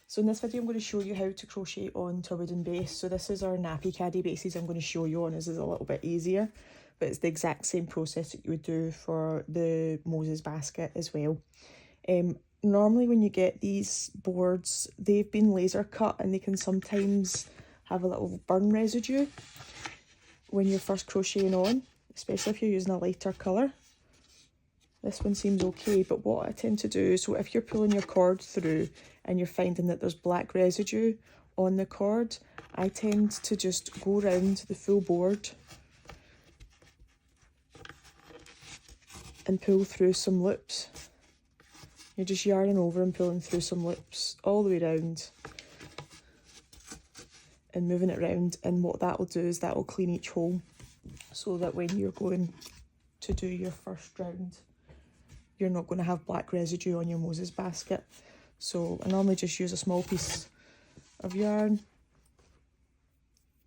So in this video I'm going to show you how to crochet onto a wooden base. So this is our nappy caddy bases I'm going to show you on. This is a little bit easier, but it's the exact same process that you would do for the Moses basket as well. Normally when you get these boards, they've been laser cut and they can sometimes have a little burn residue when you're first crocheting on, especially if you're using a lighter colour. This one seems okay, but what I tend to do, so if you're pulling your cord through and you're finding that there's black residue on the cord, I tend to just go around the full board and pull through some loops. You're just yarning over and pulling through some loops all the way around and moving it around, and what that will do is that will clean each hole so that when you're going to do your first round, you're not going to have black residue on your Moses basket. So I normally just use a small piece of yarn,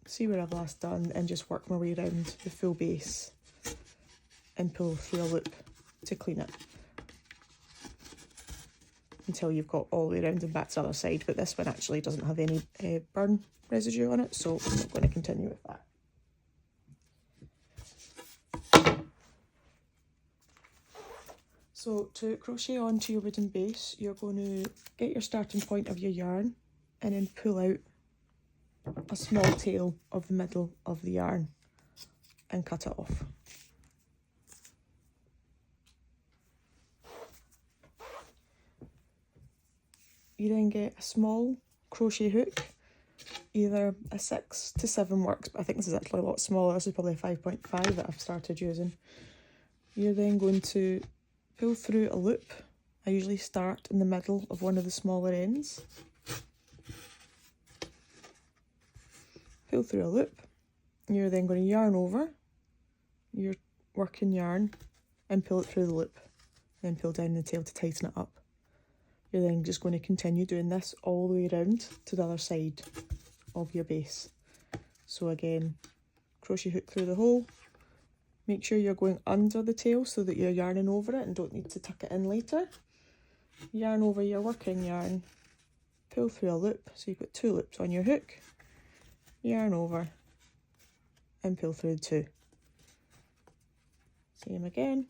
see where I've last done, and just work my way around the full base and pull through a loop to clean it until you've got all the way around and back to the other side. But this one actually doesn't have any burn residue on it, so I'm not going to continue with that. So to crochet onto your wooden base, you're going to get your starting point of your yarn and then pull out a small tail of the middle of the yarn and cut it off. You then get a small crochet hook, either a 6 to 7 works, but I think this is actually a lot smaller. This is probably a 5.5 that I've started using. You're then going to pull through a loop. I usually start in the middle of one of the smaller ends. Pull through a loop. You're then going to yarn over your working yarn and pull it through the loop. Then pull down the tail to tighten it up. You're then just going to continue doing this all the way around to the other side of your base. So again, crochet hook through the hole. Make sure you're going under the tail so that you're yarning over it and don't need to tuck it in later. Yarn over your working yarn, pull through a loop, so you've got 2 loops on your hook, yarn over and pull through 2. Same again.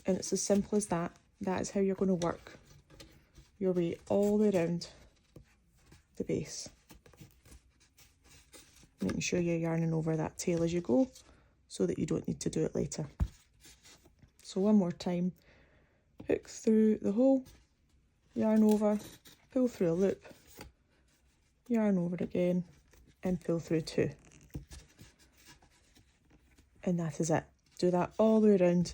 And it's as simple as that. That is how you're going to work your way all the way around the base. Making sure you're yarning over that tail as you go so that you don't need to do it later. So one more time, hook through the hole, yarn over, pull through a loop, yarn over again and pull through 2. And that is it. Do that all the way around